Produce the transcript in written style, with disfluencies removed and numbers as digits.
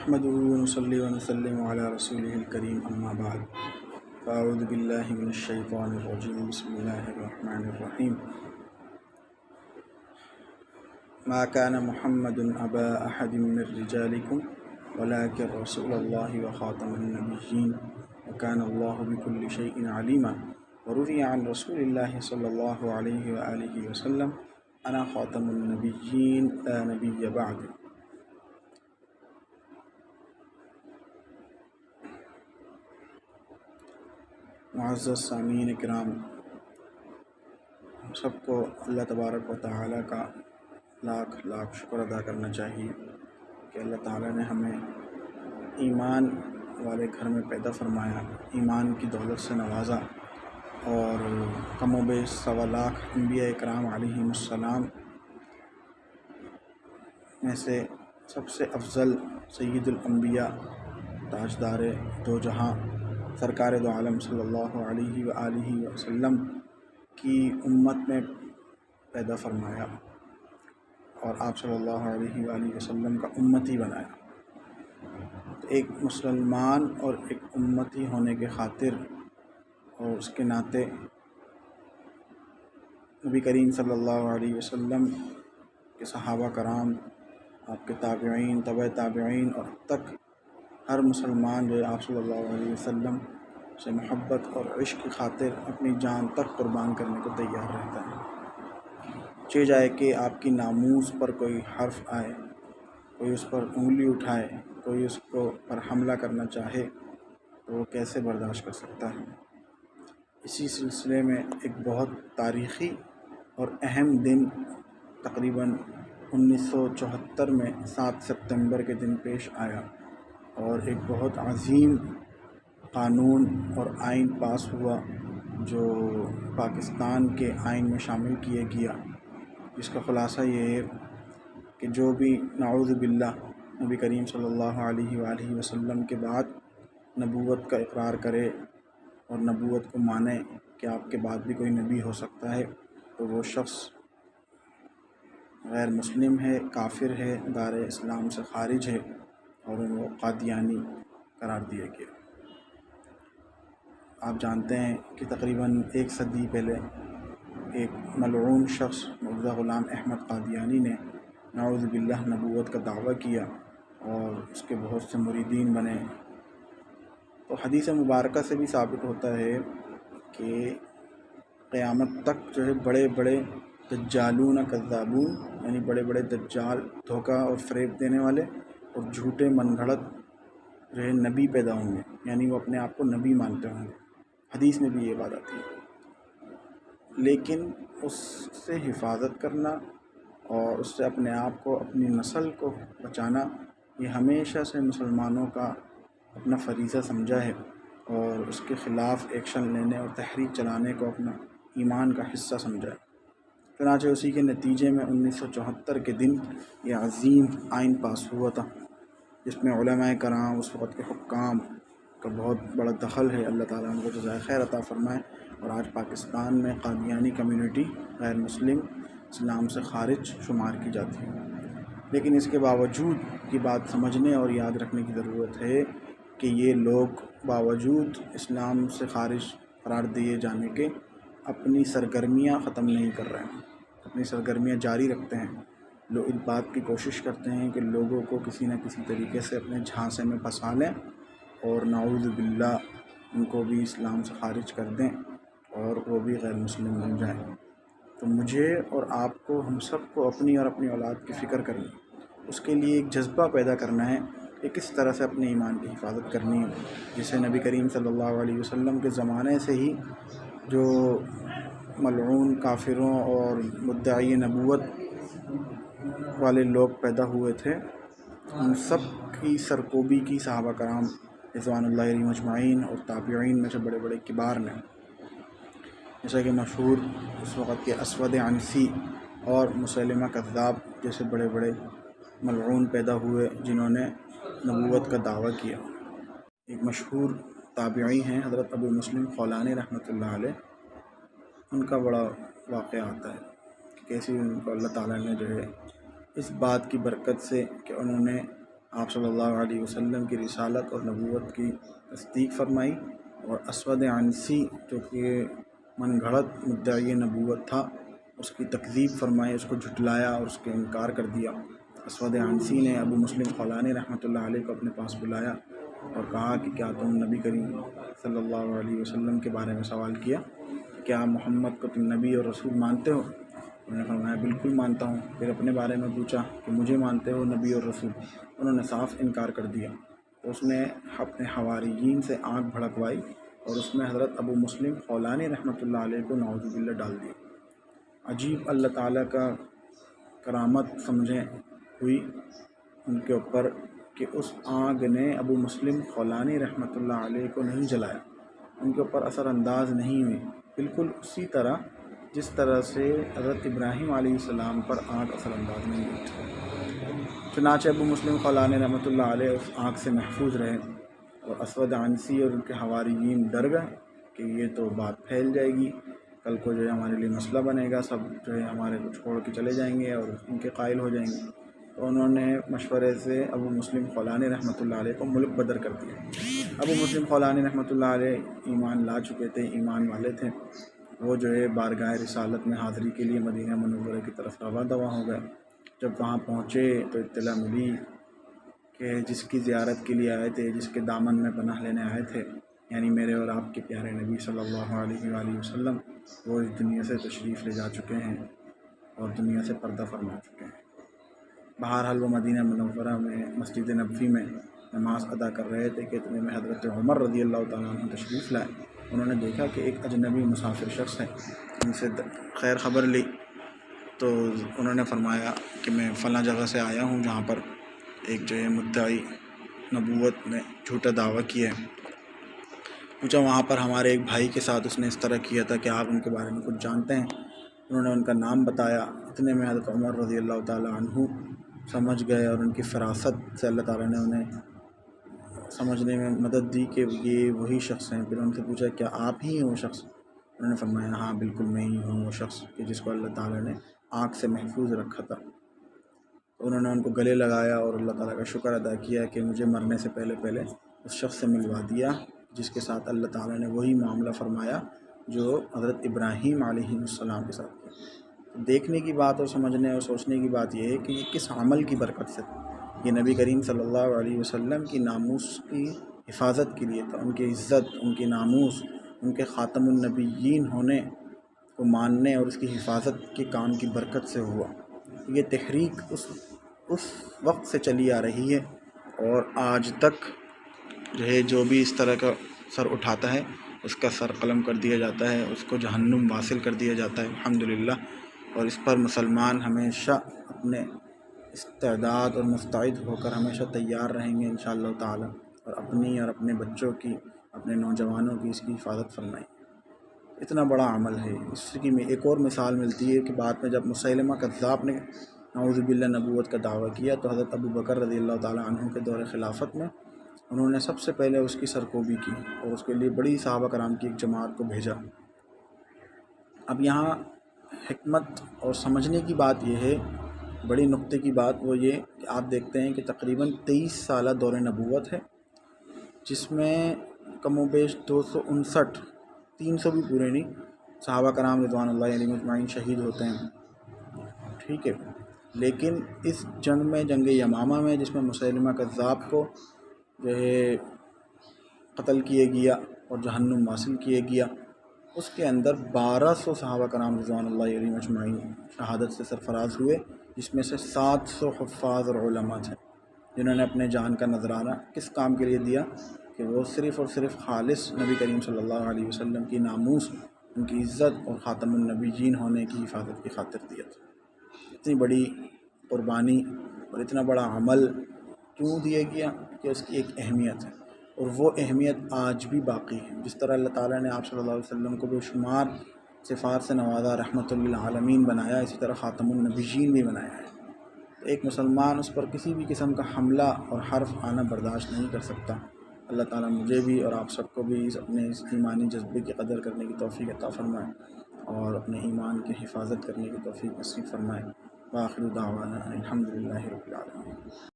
نحمده ونصلي ونسلم على رسوله الكريم أما بعد فأعوذ بالله من الشيطان الرجيم بسم الله الرحمن الرحيم ما كان محمد أبا أحد من رجالكم ولكن رسول الله وخاتم النبيين وكان الله بكل شيء عليما وروي عن رسول الله صلى الله عليه وآله وسلم أنا خاتم النبيين لا نبي بعد۔ معزز سامعین کرام، ہم سب کو اللہ تبارک و تعالیٰ کا لاکھ لاکھ شکر ادا کرنا چاہیے کہ اللہ تعالیٰ نے ہمیں ایمان والے گھر میں پیدا فرمایا، ایمان کی دولت سے نوازا، اور کم و بیش 1.25 لاکھ انبیاء اکرام علیہم السلام میں سے سب سے افضل سید الانبیاء، تاجدار دو جہاں، سرکار دو عالم صلی اللہ علیہ وآلہ وسلم کی امت میں پیدا فرمایا اور آپ صلی اللہ علیہ وآلہ وسلم کا امتی بنایا۔ ایک مسلمان اور ایک امتی ہونے کے خاطر اور اس کے ناطے نبی کریم صلی اللہ علیہ وسلم کے صحابہ کرام، آپ کے تابعین، تبع تابعین اور اب تک ہر مسلمان جو آپ صلی اللہ علیہ وسلم سے محبت اور عشق کی خاطر اپنی جان تک قربان کرنے کو تیار رہتا ہے۔ چاہے جائے کہ آپ کی ناموس پر کوئی حرف آئے، کوئی اس پر انگلی اٹھائے، کوئی اس کو پر حملہ کرنا چاہے تو وہ کیسے برداشت کر سکتا ہے۔ اسی سلسلے میں ایک بہت تاریخی اور اہم دن تقریباً 1974 میں 7 ستمبر کے دن پیش آیا اور ایک بہت عظیم قانون اور آئین پاس ہوا جو پاکستان کے آئین میں شامل کیا گیا، جس کا خلاصہ یہ ہے کہ جو بھی نعوذ باللہ نبی کریم صلی اللہ علیہ وآلہ وسلم کے بعد نبوت کا اقرار کرے اور نبوت کو مانے کہ آپ کے بعد بھی کوئی نبی ہو سکتا ہے، تو وہ شخص غیر مسلم ہے، کافر ہے، دار اسلام سے خارج ہے اور وہ قادیانی قرار دیا گیا۔ آپ جانتے ہیں کہ تقریباً 1 صدی پہلے ایک ملعون شخص مرزا غلام احمد قادیانی نے نعوذ باللہ نبوت کا دعویٰ کیا اور اس کے بہت سے مریدین بنے۔ تو حدیث مبارکہ سے بھی ثابت ہوتا ہے کہ قیامت تک جو ہے بڑے بڑے دجالون کذابون، یعنی بڑے بڑے دجال، دھوکہ اور فریب دینے والے اور جھوٹے من گھڑت جو ہے نبی پیدا ہوں گے، یعنی وہ اپنے آپ کو نبی مانتے ہوں گے۔ حدیث میں بھی یہ بات آتی ہے، لیکن اس سے حفاظت کرنا اور اس سے اپنے آپ کو، اپنی نسل کو بچانا، یہ ہمیشہ سے مسلمانوں کا اپنا فریضہ سمجھا ہے اور اس کے خلاف ایکشن لینے اور تحریک چلانے کو اپنا ایمان کا حصہ سمجھا ہے۔ چنانچہ اسی کے نتیجے میں 1974 کے دن یہ عظیم آئین پاس ہوا تھا، جس میں علماء کرام، اس وقت کے حکام کا بہت بڑا دخل ہے۔ اللہ تعالیٰ ان کو جزائے خیر عطا فرمائے۔ اور آج پاکستان میں قادیانی کمیونٹی غیر مسلم، اسلام سے خارج شمار کی جاتی ہے، لیکن اس کے باوجود یہ بات سمجھنے اور یاد رکھنے کی ضرورت ہے کہ یہ لوگ باوجود اسلام سے خارج قرار دیے جانے کے اپنی سرگرمیاں ختم نہیں کر رہے ہیں، اپنی سرگرمیاں جاری رکھتے ہیں۔ لوگ اس بات کی کوشش کرتے ہیں کہ لوگوں کو کسی نہ کسی طریقے سے اپنے جھانسے میں پھنسا لیں اور نعوذ باللہ ان کو بھی اسلام سے خارج کر دیں اور وہ بھی غیر مسلم بن جائیں۔ تو مجھے اور آپ کو، ہم سب کو اپنی اور اپنی اولاد کی فکر کرنی، اس کے لیے ایک جذبہ پیدا کرنا ہے کہ کس طرح سے اپنے ایمان کی حفاظت کرنی ہے، جسے نبی کریم صلی اللہ علیہ وسلم کے زمانے سے ہی جو ملعون کافروں اور مدعی نبوت والے لوگ پیدا ہوئے تھے، ان سب کی سرکوبی کی صحابہ کرام رضوان اللہ علیہم اجمعین اور تابعین میں سے بڑے بڑے کبار نے، جیسا کہ مشہور اس وقت کے اسود عنسی اور مسیلمہ کذاب جیسے بڑے بڑے ملعون پیدا ہوئے جنہوں نے نبوت کا دعویٰ کیا۔ ایک مشہور تابعی ہیں حضرت ابو مسلم خولانی رحمۃ اللہ علیہ، ان کا بڑا واقعہ آتا ہے کہ کیسے ان کو اللہ تعالیٰ نے جو ہے اس بات کی برکت سے کہ انہوں نے آپ صلی اللہ علیہ وسلم کی رسالت اور نبوت کی تصدیق فرمائی، اور اسود عنسی جو کہ من گھڑت مدعی نبوت تھا اس کی تکذیب فرمائی، اس کو جھٹلایا اور اس کے انکار کر دیا۔ اسود عنسی نے ابو مسلم خولانی رحمۃ اللہ علیہ کو اپنے پاس بلایا اور کہا کہ کیا تم نبی کریم صلی اللہ علیہ وسلم کے بارے میں سوال کیا، کیا محمد کو تم نبی اور رسول مانتے ہو؟ انہوں نے فرمایا بالکل مانتا ہوں۔ پھر اپنے بارے میں پوچھا کہ مجھے مانتے ہو نبی اور رسول؟ انہوں نے صاف انکار کر دیا۔ تو اس نے اپنے حواریین سے آنکھ بھڑکوائی اور اس میں حضرت ابو مسلم خولانی رحمۃ اللہ علیہ کو نعوذ باللہ ڈال دیا۔ عجیب اللہ تعالیٰ کا کرامت سمجھیں ہوئی ان کے اوپر کہ اس آگ نے ابو مسلم خولانی رحمۃ اللہ علیہ کو نہیں جلایا، ان کے اوپر اثر انداز نہیں ہوئی، بالکل اسی طرح جس طرح سے حضرت ابراہیم علیہ السلام پر آگ اثر انداز نہیں ہوئی تھی۔ چنانچہ ابو مسلم خولانی رحمۃ اللہ علیہ اس آگ سے محفوظ رہے، اور اسود عنسی اور ان کے حواریین ڈر گئے کہ یہ تو بات پھیل جائے گی، کل کو جو ہے ہمارے لیے مسئلہ بنے گا، سب جو ہے ہمارے کو چھوڑ کے چلے جائیں گے اور ان کے قائل ہو جائیں گے۔ تو انہوں نے مشورے سے ابو مسلم خولانی رحمۃ اللہ علیہ کو ملک بدر کر دیا۔ ابو مسلم خولانی رحمۃ اللہ علیہ ایمان لا چکے تھے، ایمان والے تھے، وہ جو ہے بارگاہ رسالت میں حاضری کے لیے مدینہ منورہ کی طرف رواں دواں ہو گئے۔ جب وہاں پہنچے تو اطلاع ملی کہ جس کی زیارت کے لیے آئے تھے، جس کے دامن میں پناہ لینے آئے تھے، یعنی میرے اور آپ کے پیارے نبی صلی اللہ علیہ وآلہ وسلم، وہ اس دنیا سے تشریف لے جا چکے ہیں اور دنیا سے پردہ فرما چکے ہیں۔ بہرحال وہ مدینہ منورہ میں مسجد نبوی میں نماز ادا کر رہے تھے کہ اتنے میں حضرت عمر رضی اللہ تعالیٰ عنہ تشریف لائے۔ انہوں نے دیکھا کہ ایک اجنبی مسافر شخص ہے، ان سے خیر خبر لی تو انہوں نے فرمایا کہ میں فلاں جگہ سے آیا ہوں جہاں پر ایک جو ہے مدعی نبوت نے جھوٹا دعویٰ کیا ہے۔ پوچھا وہاں پر ہمارے ایک بھائی کے ساتھ اس نے اس طرح کیا تھا کہ آپ ان کے بارے میں کچھ جانتے ہیں؟ انہوں نے ان کا نام بتایا۔ اتنے میں حضرت عمر رضی اللہ تعالیٰ عنہ سمجھ گئے اور ان کی فراست سے اللہ تعالیٰ نے انہیں سمجھنے میں مدد دی کہ یہ وہی شخص ہیں۔ پھر ان سے پوچھا کیا آپ ہی ہیں وہ شخص؟ انہوں نے فرمایا ہاں بالکل میں ہی ہوں وہ شخص کہ جس کو اللہ تعالیٰ نے آنکھ سے محفوظ رکھا تھا۔ انہوں نے ان کو گلے لگایا اور اللہ تعالیٰ کا شکر ادا کیا کہ مجھے مرنے سے پہلے اس شخص سے ملوا دیا جس کے ساتھ اللہ تعالیٰ نے وہی معاملہ فرمایا جو حضرت ابراہیم علیہ السلام کے ساتھ کیا۔ دیکھنے کی بات اور سمجھنے اور سوچنے کی بات یہ ہے کہ یہ کس عمل کی برکت سے یہ نبی کریم صلی اللہ علیہ وسلم کی ناموس کی حفاظت کے لیے تھا، ان کی عزت، ان کی ناموس، ان کے خاتم النبیین ہونے کو ماننے اور اس کی حفاظت کے کام کی برکت سے ہوا۔ یہ تحریک اس وقت سے چلی آ رہی ہے اور آج تک جو ہے جو بھی اس طرح کا سر اٹھاتا ہے اس کا سر قلم کر دیا جاتا ہے، اس کو جہنم واصل کر دیا جاتا ہے الحمدللہ۔ اور اس پر مسلمان ہمیشہ اپنے استعداد اور مستعد ہو کر ہمیشہ تیار رہیں گے انشاءاللہ تعالی، اور اپنی اور اپنے بچوں کی، اپنے نوجوانوں کی اس کی حفاظت فرمائیں۔ اتنا بڑا عمل ہے۔ اس کی ایک اور مثال ملتی ہے کہ بعد میں جب مسیلمہ کذاب نے نعوذ باللہ نبوت کا دعویٰ کیا تو حضرت ابو بکر رضی اللہ تعالیٰ عنہ کے دور خلافت میں انہوں نے سب سے پہلے اس کی سرکوبی کی اور اس کے لیے بڑی صحابہ کرام کی ایک جماعت کو بھیجا۔ اب یہاں حکمت اور سمجھنے کی بات یہ ہے، بڑی نقطے کی بات وہ یہ کہ آپ دیکھتے ہیں کہ تقریباً 23 سالہ دور نبوت ہے جس میں کم و بیش 259، 300 بھی پورے نہیں، صحابہ کرام رضوان اللہ علیہم اجمعین شہید ہوتے ہیں، ٹھیک ہے۔ لیکن اس جنگ میں، جنگ یمامہ میں، جس میں مسیلمہ کذاب کو جو ہے قتل کیا گیا اور جہنم واصل کیا گیا، اس کے اندر 1200 صحابہ کرام رضوان اللہ علیہم اجمعین شہادت سے سرفراز ہوئے، جس میں سے 700 حفاظ اور علماء تھے جنہوں نے اپنے جان کا نذرانہ کس کام کے لیے دیا کہ وہ صرف اور صرف خالص نبی کریم صلی اللہ علیہ وسلم کی ناموس، ان کی عزت اور خاتم النبیین ہونے کی حفاظت کی خاطر دیا تھا۔ اتنی بڑی قربانی اور اتنا بڑا عمل کیوں دیا گیا کہ اس کی ایک اہمیت ہے، اور وہ اہمیت آج بھی باقی ہے۔ جس طرح اللہ تعالیٰ نے آپ صلی اللہ علیہ وسلم کو بے شمار صفات سے نوازا، رحمت للعالمین بنایا، اسی طرح خاتم النبیین بھی بنایا ہے۔ تو ایک مسلمان اس پر کسی بھی قسم کا حملہ اور حرف آنا برداشت نہیں کر سکتا۔ اللہ تعالیٰ مجھے بھی اور آپ سب کو بھی اپنے اس ایمانی جذبے کی قدر کرنے کی توفیق عطا فرمائے اور اپنے ایمان کی حفاظت کرنے کی توفیق نصیب فرمائے۔ وآخر دعوانا الحمدللہ رب العالمین۔